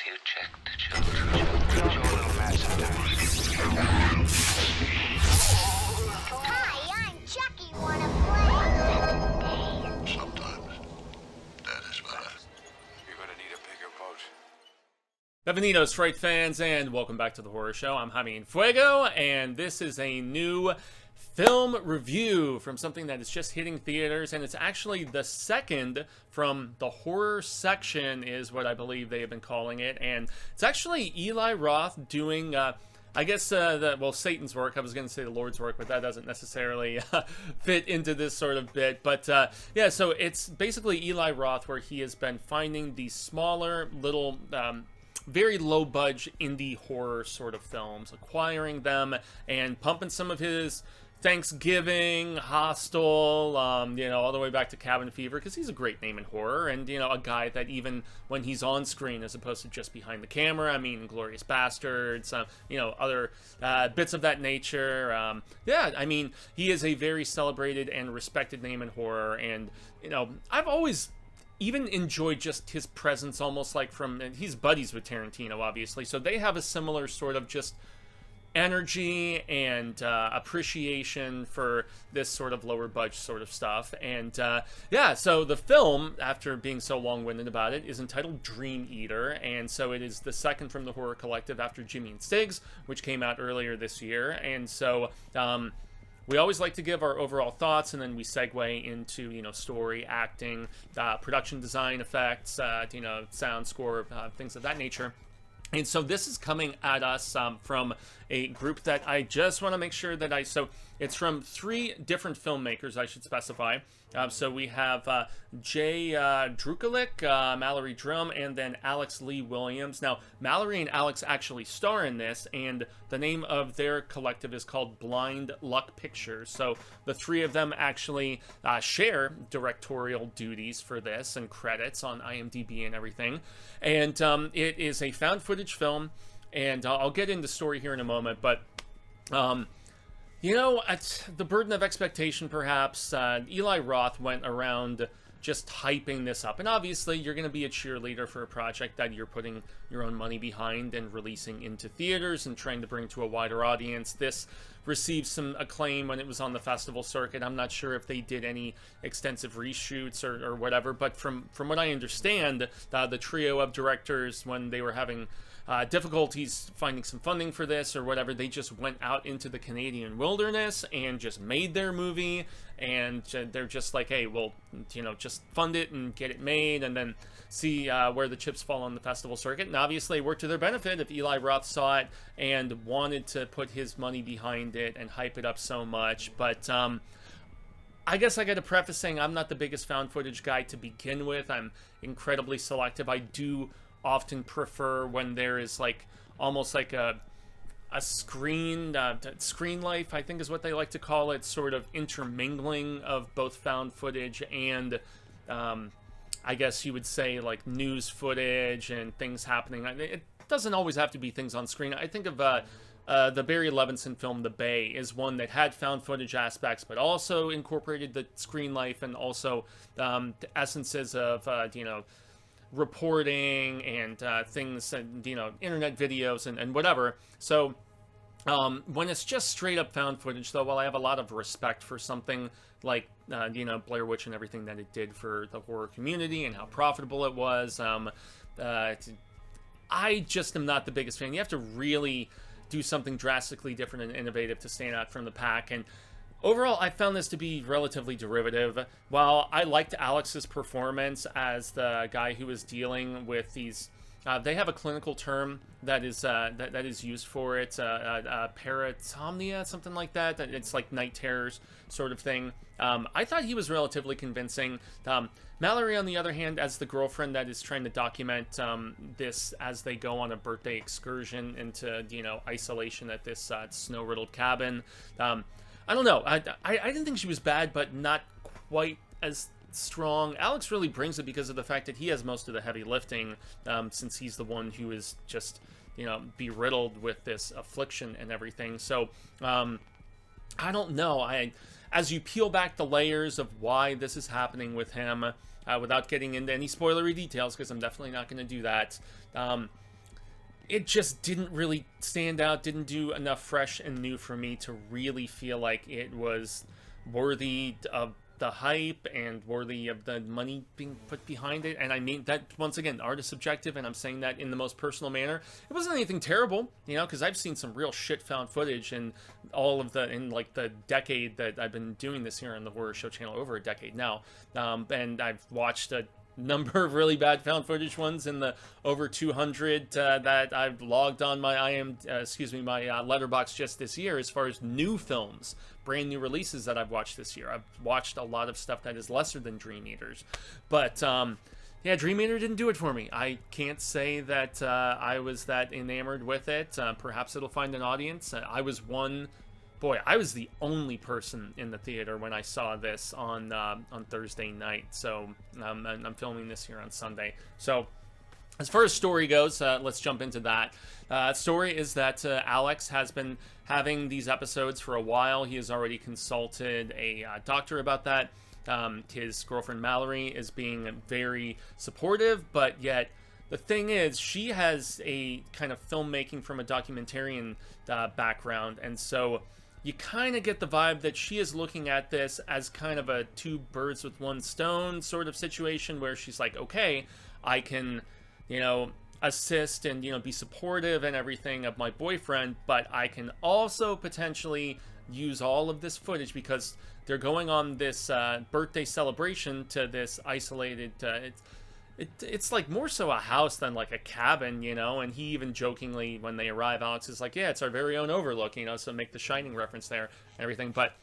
you check the children? Show a little mad sometimes. Hi, I'm Chucky. Wanna play? Sometimes. That is what You're gonna need a bigger boat. Bienvenidos, Fright fans, and welcome back to the Horror Show. I'm Jaime Fuego, and this is a new film review from something that is just hitting theaters, and it's actually the second from the horror section, is what I believe they have been calling it, and it's actually Eli Roth doing, I guess, Satan's work. I was going to say the Lord's work, but that doesn't necessarily fit into this sort of bit. But yeah, so it's basically Eli Roth, where he has been finding these smaller, little, very low-budget indie horror sort of films, acquiring them and pumping some of his Thanksgiving, Hostel, all the way back to Cabin Fever, because he's a great name in horror, and, a guy that even when he's on screen, as opposed to just behind the camera, I mean, Glorious Bastards, other bits of that nature, yeah, I mean, he is a very celebrated and respected name in horror, and, I've always even enjoyed just his presence, almost like he's buddies with Tarantino, obviously, so they have a similar sort of just energy and appreciation for this sort of lower budget sort of stuff. And yeah, so the film, after being so long-winded about it, is entitled Dream Eater, and so it is the second from the horror collective after Jimmy and Stig's, which came out earlier this year. And so we always like to give our overall thoughts, and then we segue into, story, acting, production design, effects, sound, score, things of that nature. And so this is coming at us from a group that I just want to make sure that so it's from three different filmmakers, I should specify. So we have Jay Drukulik, Mallory Drum, and then Alex Lee Williams. Now, Mallory and Alex actually star in this, and the name of their collective is called Blind Luck Pictures. So the three of them actually share directorial duties for this and credits on IMDb and everything. And it is a found footage film, and I'll get into story here in a moment, but it's the burden of expectation, perhaps. Eli Roth went around just hyping this up. And obviously, you're going to be a cheerleader for a project that you're putting your own money behind and releasing into theaters and trying to bring to a wider audience. This received some acclaim when it was on the festival circuit. I'm not sure if they did any extensive reshoots or whatever, but from what I understand, the trio of directors, when they were having difficulties finding some funding for this or whatever, they just went out into the Canadian wilderness and just made their movie, and they're just like, hey, well, just fund it and get it made, and then see where the chips fall on the festival circuit. And obviously it worked to their benefit if Eli Roth saw it and wanted to put his money behind it and hype it up so much. But I guess I got to preface saying I'm not the biggest found footage guy to begin with. I'm incredibly selective. I do often prefer when there is almost like a screen life, I think is what they like to call it, sort of intermingling of both found footage and I guess you would say like news footage and things happening. It doesn't always have to be things on screen. I think of the Barry Levinson film The Bay is one that had found footage aspects, but also incorporated the screen life and also the essences of reporting and things, and internet videos and whatever. So when it's just straight up found footage, though, while I have a lot of respect for something like Blair Witch and everything that it did for the horror community and how profitable it was, I just am not the biggest fan. You have to really do something drastically different and innovative to stand out from the pack. And overall, I found this to be relatively derivative. While I liked Alex's performance as the guy who was dealing with these, they have a clinical term that is that is used for it, paratomnia, something like that. It's like night terrors sort of thing. I thought he was relatively convincing. Mallory, on the other hand, as the girlfriend that is trying to document this as they go on a birthday excursion into isolation at this snow-riddled cabin. I don't know. I didn't think she was bad, but not quite as strong. Alex really brings it because of the fact that he has most of the heavy lifting, since he's the one who is just, beriddled with this affliction and everything. So, I don't know. As you peel back the layers of why this is happening with him, without getting into any spoilery details, because I'm definitely not going to do that, it just didn't really stand out, didn't do enough fresh and new for me to really feel like it was worthy of the hype and worthy of the money being put behind it. And I mean that, once again, art is subjective, and I'm saying that in the most personal manner. It wasn't anything terrible, you know, because I've seen some real shit found footage in like the decade that I've been doing this here on the Horror Show channel, over a decade now. And I've watched a number of really bad found footage ones in the over 200 that I've logged on my my letterbox just this year, as far as new films, brand new releases that I've watched this year. I've watched a lot of stuff that is lesser than Dream Eaters, but yeah, Dream Eater didn't do it for me. I can't say that I was that enamored with it. Perhaps it'll find an audience. I was the only person in the theater when I saw this on Thursday night. So I'm filming this here on Sunday. So as far as story goes, let's jump into that. Story is that Alex has been having these episodes for a while. He has already consulted a doctor about that. His girlfriend Mallory is being very supportive, but yet the thing is, she has a kind of filmmaking from a documentarian background, and so you kind of get the vibe that she is looking at this as kind of a two birds with one stone sort of situation, where she's like, okay, I can, you know, assist and, you know, be supportive and everything of my boyfriend, but I can also potentially use all of this footage because they're going on this birthday celebration to this isolated, it's like more so a house than like a cabin, you know, and he even jokingly, when they arrive, Alex is like, yeah, it's our very own overlook, you know, so make the Shining reference there and everything, but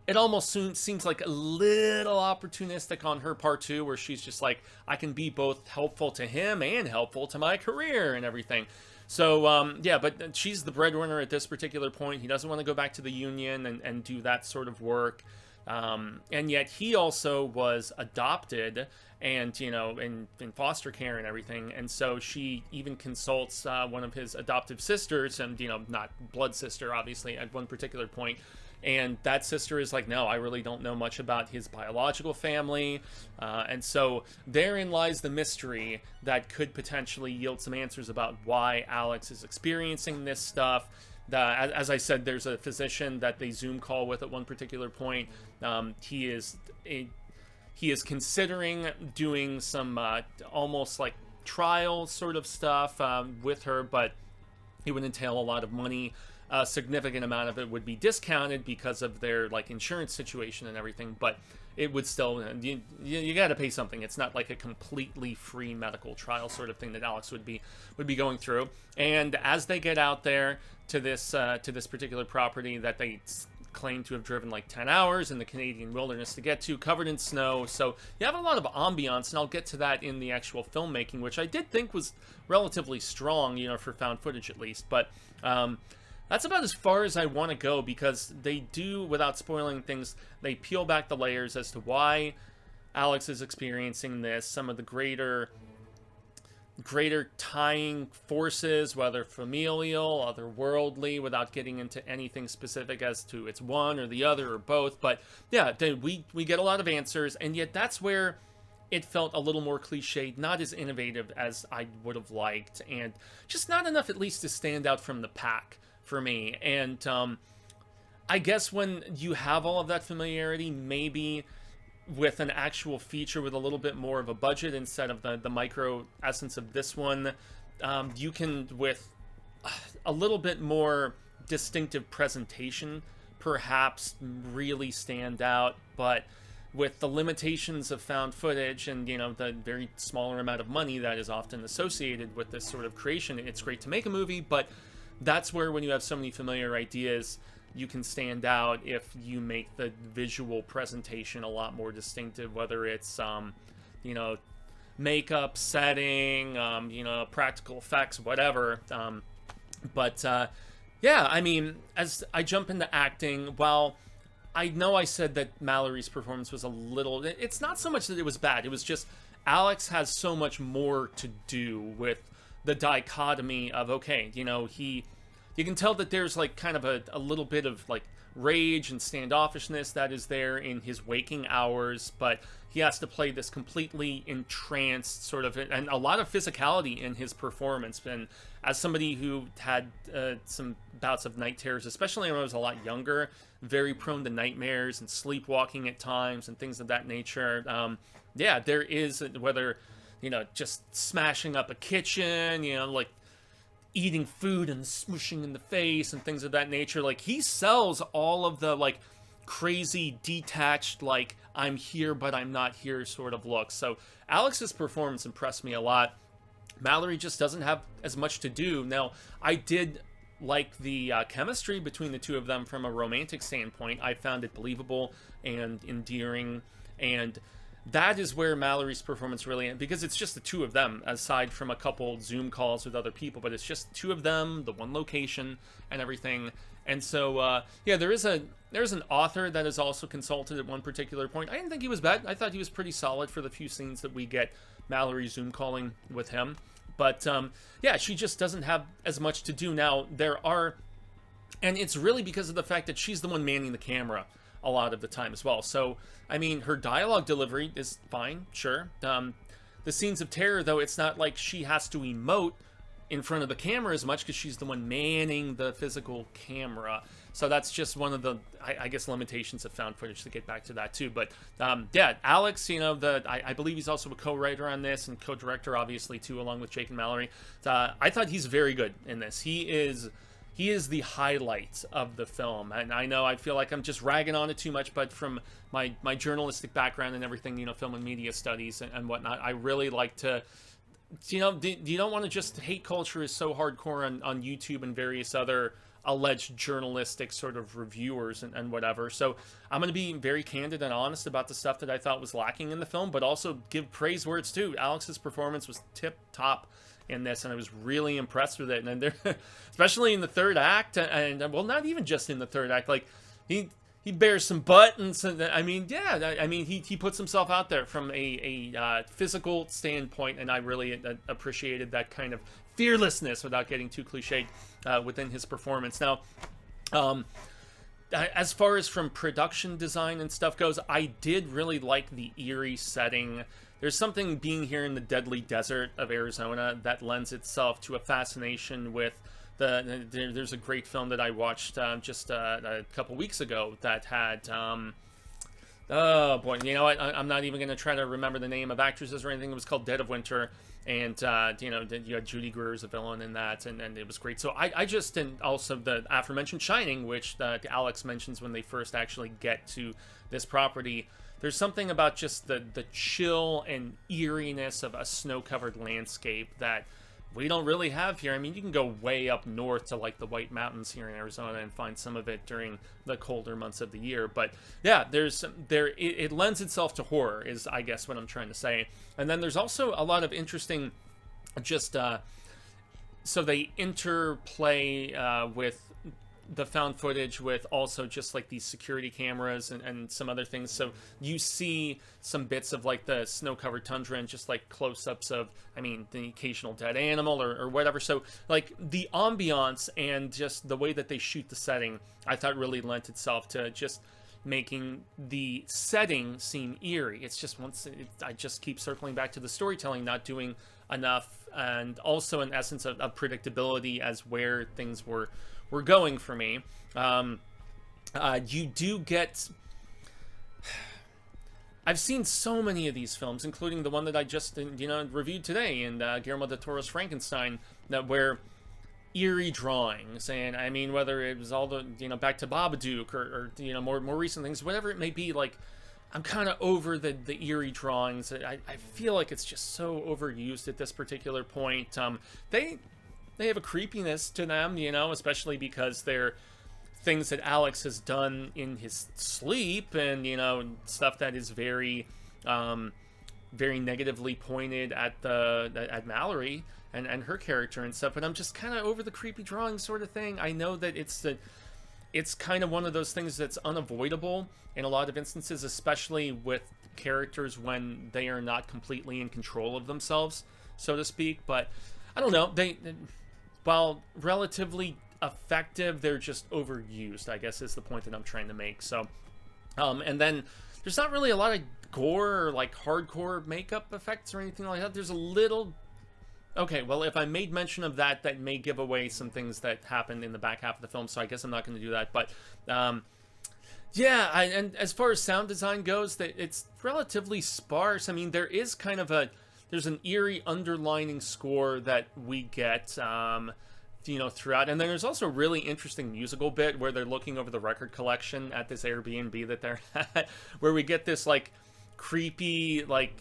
it almost seems like a little opportunistic on her part too, where she's just like, I can be both helpful to him and helpful to my career and everything. So, yeah, but she's the breadwinner at this particular point. He doesn't want to go back to the union and do that sort of work. And yet he also was adopted and, you know, in foster care and everything. And so she even consults one of his adoptive sisters, and, you know, not blood sister, obviously, at one particular point. And that sister is like, no, I really don't know much about his biological family. And so therein lies the mystery that could potentially yield some answers about why Alex is experiencing this stuff. As I said, there's a physician that they Zoom call with at one particular point. He is considering doing some almost like trial sort of stuff with her, but it would entail a lot of money. A significant amount of it would be discounted because of their like insurance situation and everything, but it would still, you got to pay something. It's not like a completely free medical trial sort of thing that Alex would be going through. And as they get out there to this particular property that they claim to have driven like 10 hours in the Canadian wilderness to get to, covered in snow, so you have a lot of ambiance, and I'll get to that in the actual filmmaking, which I did think was relatively strong, you know, for found footage at least, but that's about as far as I want to go, because they do, without spoiling things, they peel back the layers as to why Alex is experiencing this, some of the greater tying forces, whether familial, otherworldly, without getting into anything specific as to it's one or the other or both. But yeah, we get a lot of answers, and yet that's where it felt a little more cliched, not as innovative as I would have liked, and just not enough at least to stand out from the pack for me. And I guess when you have all of that familiarity, maybe with an actual feature with a little bit more of a budget instead of the micro essence of this one, you can, with a little bit more distinctive presentation, perhaps really stand out. But with the limitations of found footage and, you know, the very smaller amount of money that is often associated with this sort of creation, it's great to make a movie, but that's where, when you have so many familiar ideas, you can stand out if you make the visual presentation a lot more distinctive, whether it's, you know, makeup, setting, you know, practical effects, whatever. But yeah, I mean, as I jump into acting, while I know I said that Mallory's performance was a little, it's not so much that it was bad, it was just Alex has so much more to do with the dichotomy of, okay, you know, you can tell that there's like kind of a little bit of like rage and standoffishness that is there in his waking hours, but he has to play this completely entranced sort of, and a lot of physicality in his performance. And as somebody who had some bouts of night terrors, especially when I was a lot younger, very prone to nightmares and sleepwalking at times and things of that nature. Yeah, there is, whether, you know, just smashing up a kitchen, you know, like eating food and smushing in the face and things of that nature. Like, he sells all of the, like, crazy, detached, like, I'm here but I'm not here sort of look. So Alex's performance impressed me a lot. Mallory just doesn't have as much to do. Now, I did like the chemistry between the two of them from a romantic standpoint. I found it believable and endearing, and that is where Mallory's performance really, because it's just the two of them, aside from a couple Zoom calls with other people, but it's just two of them, the one location, and everything. And so, yeah, there's an author that is also consulted at one particular point. I didn't think he was bad. I thought he was pretty solid for the few scenes that we get Mallory Zoom calling with him. But, yeah, she just doesn't have as much to do. Now, there are, and it's really because of the fact that she's the one manning the camera a lot of the time as well. So, I mean, her dialogue delivery is fine, sure. The scenes of terror, though, it's not like she has to emote in front of the camera as much because she's the one manning the physical camera. So that's just one of the, I guess, limitations of found footage, to get back to that too. But yeah, Alex, you know, I believe he's also a co-writer on this and co-director, obviously, too, along with Jake and Mallory. I thought he's very good in this. He is the highlight of the film. And I know I feel like I'm just ragging on it too much, but from my journalistic background and everything, you know, film and media studies and whatnot, I really like to, you know, you don't want to just, hate culture is so hardcore on YouTube and various other alleged journalistic sort of reviewers and whatever. So I'm going to be very candid and honest about the stuff that I thought was lacking in the film, but also give praise where it's due. Alex's performance was tip top in this, and I was really impressed with it. And there, especially in the third act, and well, not even just in the third act, like he bears some buttons, and I mean, yeah, I mean, he puts himself out there from a physical standpoint, and I really appreciated that kind of fearlessness, without getting too cliched, within his performance. Now, as far as from production design and stuff goes, I did really like the eerie setting. There's something being here in the deadly desert of Arizona that lends itself to a fascination with there's a great film that I watched just a couple weeks ago that had, oh boy, you know what, I'm not even going to try to remember the name of actresses or anything. It was called Dead of Winter, and you know, you had Judy Greer as a villain in that, and it was great. So I just, and also the aforementioned Shining, which Alex mentions when they first actually get to this property. There's something about just the chill and eeriness of a snow-covered landscape that we don't really have here. I mean, you can go way up north to, like, the White Mountains here in Arizona and find some of it during the colder months of the year. But yeah, it lends itself to horror, is, I guess, what I'm trying to say. And then there's also a lot of interesting, just so they interplay with the found footage with also just like these security cameras and some other things. So you see some bits of like the snow-covered tundra and just like close-ups of, I mean, the occasional dead animal or whatever. So like the ambiance and just the way that they shoot the setting, I thought really lent itself to just making the setting seem eerie. It's just I just keep circling back to the storytelling not doing enough, and also an essence of predictability as where things were going for me. You do get, I've seen so many of these films, including the one that I just, you know, reviewed today in Guillermo del Toro's Frankenstein, that where eerie drawings, and I mean, whether it was all the, you know, back to Babadook or you know, more recent things, whatever it may be, like, I'm kind of over the eerie drawings. I feel like it's just so overused at this particular point. They have a creepiness to them, you know, especially because they're things that Alex has done in his sleep, and, you know, stuff that is very, very negatively pointed at Mallory and her character and stuff. But I'm just kind of over the creepy drawing sort of thing. I know that it's kind of one of those things that's unavoidable in a lot of instances, especially with characters when they are not completely in control of themselves, so to speak. But I don't know, they while relatively effective, they're just overused, I guess, is the point that I'm trying to make. So and then there's not really a lot of gore or like hardcore makeup effects or anything like that. There's a little... Okay, well, if I made mention of that, that may give away some things that happened in the back half of the film, so I guess I'm not going to do that. But, yeah, and as far as sound design goes, it's relatively sparse. I mean, there is kind of there's an eerie underlining score that we get, you know, throughout. And then there's also a really interesting musical bit where they're looking over the record collection at this Airbnb that they're at, where we get this, like, creepy, like,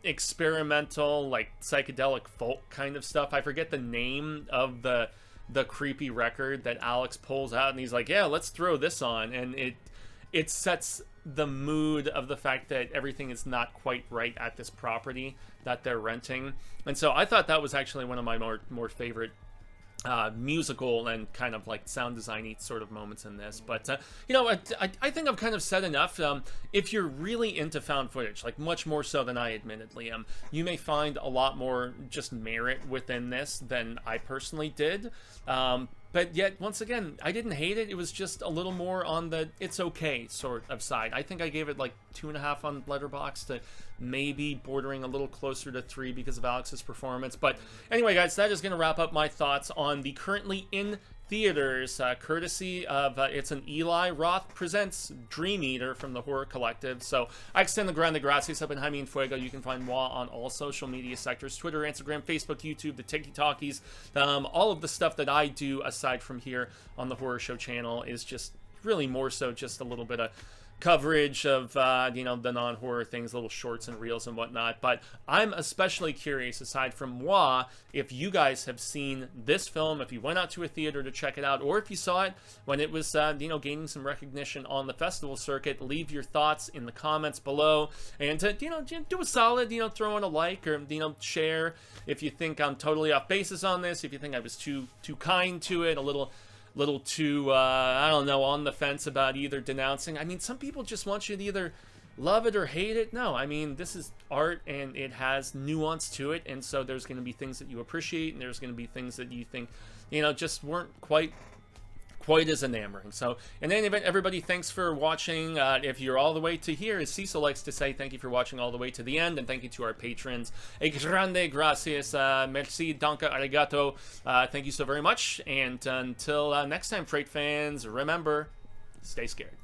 experimental, like, psychedelic folk kind of stuff. I forget the name of the creepy record that Alex pulls out, and he's like, yeah, let's throw this on. And it sets the mood of the fact that everything is not quite right at this property that they're renting. And so I thought that was actually one of my more favorite musical and kind of like sound designy sort of moments in this. But you know, I think I've kind of said enough. If you're really into found footage, like much more so than I admittedly am, you may find a lot more just merit within this than I personally did. But yet, once again, I didn't hate it. It was just a little more on the it's okay sort of side. I think I gave it like 2.5 on Letterboxd, to maybe bordering a little closer to 3 because of Alex's performance. But anyway, guys, that is going to wrap up my thoughts on the currently in theaters, courtesy of it's an Eli Roth Presents Dream Eater from the Horror Collective. So I extend the grande gracias up in Jaime and Fuego. You can find moi on all social media sectors: Twitter, Instagram, Facebook, YouTube, the TikTokies. All of the stuff that I do aside from here on the Horror Show channel is just really more so just a little bit of coverage of you know, the non-horror things, little shorts and reels and whatnot. But I'm especially curious, aside from moi, if you guys have seen this film, if you went out to a theater to check it out, or if you saw it when it was you know, gaining some recognition on the festival circuit. Leave your thoughts in the comments below, and you know, do a solid, you know, throw in a like, or you know, share if you think I'm totally off basis on this, if you think I was too kind to it, a little too, I don't know, on the fence about either denouncing. I mean, some people just want you to either love it or hate it. No, I mean, this is art, and it has nuance to it, and so there's going to be things that you appreciate, and there's going to be things that you think, you know, just weren't quite as enamoring. So in any event, everybody, thanks for watching. If you're all the way to here, as Cecil likes to say, thank you for watching all the way to the end, and thank you to our patrons. A grande gracias, merci, danke, arigato. Thank you so very much, and until next time, Freight fans, remember, stay scared.